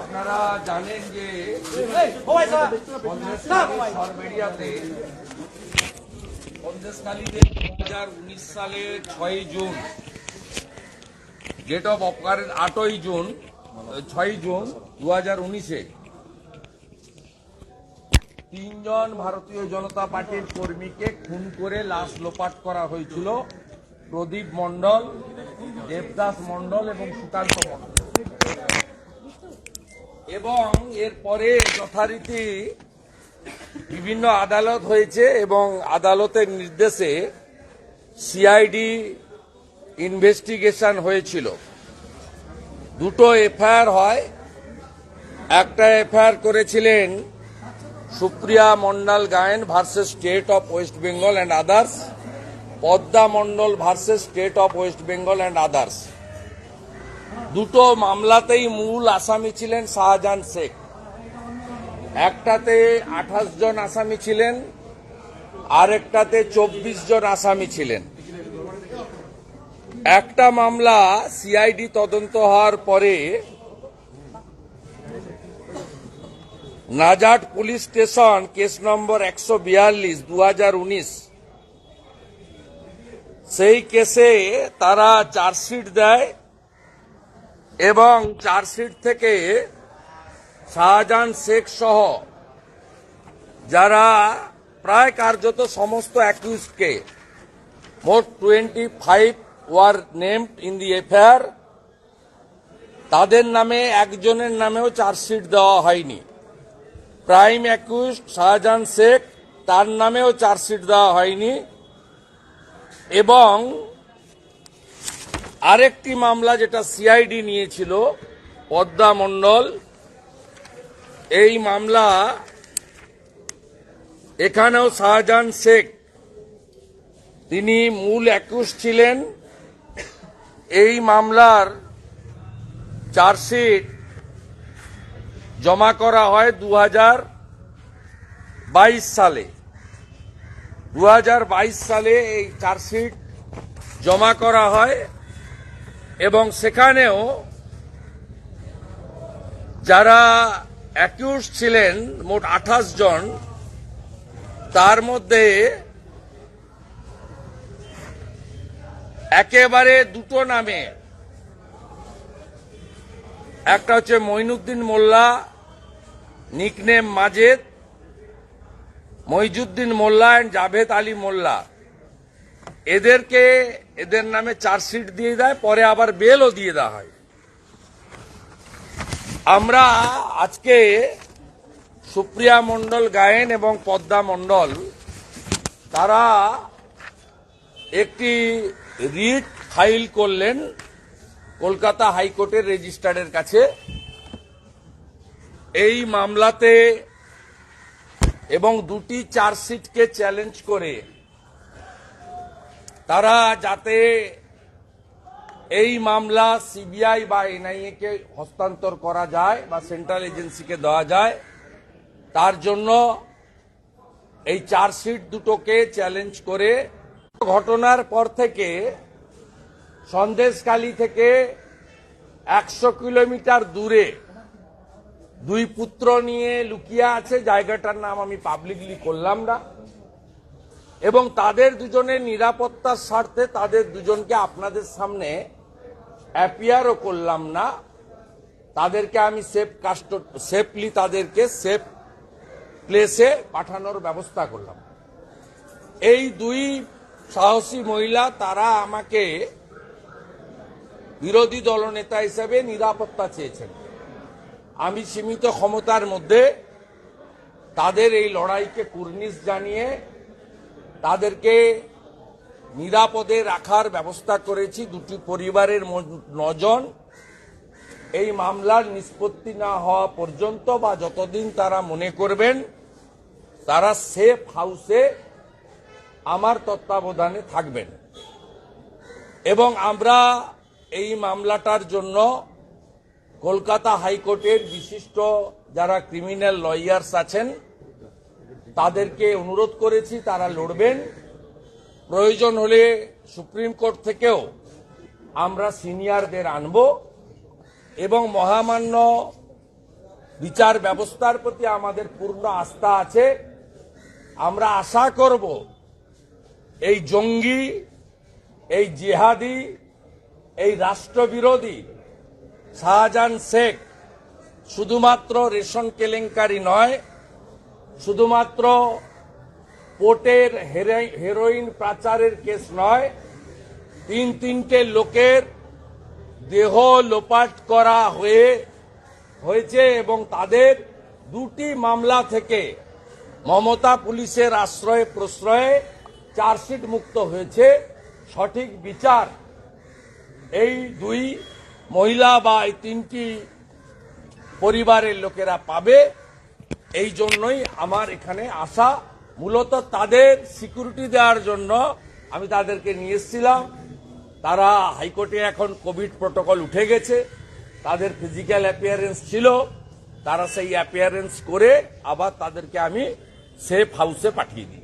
আপনারা জানেন যে সরবেরিয়াতে সন্দেশখালীতে 2019 সালের 6 June date of occurrence 8 June 6 June 2019-এ 3 জন ভারতীয় জনতা পার্টির কর্মীকে খুন করে লাশ লোপাট করা হয়েছিল। প্রদীপ মণ্ডল, দেবদাস মণ্ডল এবং সুকান্ত মণ্ডল। এবং এরপরে যথারীতি বিভিন্ন আদালত হয়েছে এবং আদালতের নির্দেশে সিআইডি ইনভেস্টিগেশন হয়েছিল। দুটো এফআইআর হয়। একটা এফআইআর করেছিলেন Supriya Mondal Gayen versus state of West Bengal and others, Padma Mondal versus state of West Bengal and others. দুটো মামলাতেই মূল আসামি ছিলেন শাহজাহান শেখ। একটাতে 28 জন আসামি ছিলেন, আরেকটাতে 24 জন আসামি ছিলেন। একটা মামলা সিআইডি তদন্ত হওয়ার পরে নাজাট পুলিশ স্টেশন কেস নম্বর 142 2019 সেই কেসে তারা চার্জশিট দেয় এবং চার্জশিট থেকে শাহজাহান শেখ সহ যারা প্রায় কার্যত সমস্ত অ্যাকিউজডকে, মোট 25 were named in the FIR, তাদের নামে একজনের নামেও চার্জশিট দেওয়া হয়নি। প্রাইম অ্যাকিউজড শাহজাহান শেখ, তার নামেও চার্জশিট দেওয়া হয়নি। এবং আরেকটি মামলা যেটা সিআইডি নিয়েছিল, পদ্মা মণ্ডল, এই মামলা এখানেও শাহজাহান শেখ তিনি মূল অ্যাকিউজ ছিলেন। এই মামলার চার্জশিট জমা করা হয় 2022 সালে। 2022 সালে এই চার্জশিট জমা করা হয় এবং সেখানেও যারা অ্যাকিউজ ছিলেন মোট 28 জন, তার মধ্যে একেবারে দুটো নামে, একটা হচ্ছে মঈনুদ্দিন মোল্লা নিকনেম মাজেদ, মইজুদ্দিন মোল্লা এন্ড জাভেদ আলী মোল্লা, এদের নামে চার্জশিট দিয়ে দেয়, পরে আবার বেলও দিয়ে দেওয়া হয়। আমরা আজকে সুপ্রিয়া মন্ডল গায়েন এবং পদ্মা মন্ডল তারা একটি রিট ফাইল করলেন কলকাতা হাইকোর্টের রেজিস্ট্রারের কাছে এই মামলাতে, এবং দুটি চার্জশিটকে চ্যালেঞ্জ করে তারা যাতে এই মামলা সিবিআই বা এনআইএ কে হস্তান্তর করা যায় বা সেন্ট্রাল এজেন্সিকে দেওয়া যায়, তার জন্য এই চার্জশিট দুটোকে চ্যালেঞ্জ করে ঘটনার পর থেকে সন্দেশখালী থেকে 100 কিলোমিটার দূরে দুই পুত্র নিয়ে লুকিয়ে আছে, জায়গাটার নাম আমি পাবলিকলি করলাম না, এবং তাদের দুজনের নিরাপত্তার স্বার্থে তাদের দুজনকে আপনাদের সামনে অ্যাপিয়ারও করলাম না। তাদেরকে আমি সেফলি তাদেরকে সেফ প্লেসে পাঠানোর ব্যবস্থা করলাম। এই দুই সাহসী মহিলা তারা আমাকে বিরোধী দলনেতা হিসেবে নিরাপত্তা চেয়েছেন। আমি সীমিত ক্ষমতার মধ্যে তাদের এই লড়াইকে কুর্নিশ জানিয়ে তাদেরকে নিরাপদে রাখার ব্যবস্থা করেছি। দুটি পরিবারের 9 জন এই মামলার নিষ্পত্তি না হওয়া পর্যন্ত বা যতদিন তারা মনে করবেন তারা সেফ হাউসে আমার তত্ত্বাবধানে থাকবেন। এবং আমরা এই মামলাটার জন্য কলকাতা হাইকোর্টের বিশিষ্ট যারা ক্রিমিনাল লয়ার্স আছেন তাদেরকে অনুরোধ করেছি তারা লড়বেন। প্রয়োজন হলে সুপ্রিম কোর্ট থেকেও আমরা সিনিয়রদের আনব এবং মহামান্য বিচার ব্যবস্থার প্রতি আমাদের পূর্ণ আস্থা আছে। আমরা আশা করব এই জঙ্গি, এই জিহাদি, এই রাষ্ট্রবিরোধী শাহজাহান শেখ শুধুমাত্র রেশন কেলেঙ্কারি নয়, শুধুমাত্র পোর্টের হেরোইন পাচারের কেস নয়, তিনটে লোকের দেহ লোপাট করা হয়েছে এবং তাদের 2টি মামলা থেকে মমতা পুলিশের আশ্রয়ে প্রশ্রয়ে চার্জশিট মুক্ত হয়েছে। সঠিক বিচার এই 2 মহিলা বা এই 3টি পরিবারের লোকেরা পাবে। এই জন্যই আমার এখানে আসা, মূলত তাদের সিকিউরিটি দেওয়ার জন্য আমি তাদেরকে নিয়ে এসেছিলাম। তারা হাইকোর্টে এখন কোভিড প্রোটোকল উঠে গেছে, তাদের ফিজিক্যাল অ্যাপিয়ারেন্স ছিল, তারা সেই অ্যাপিয়ারেন্স করে আবার তাদেরকে আমি সেফ হাউসে পাঠিয়ে দিই।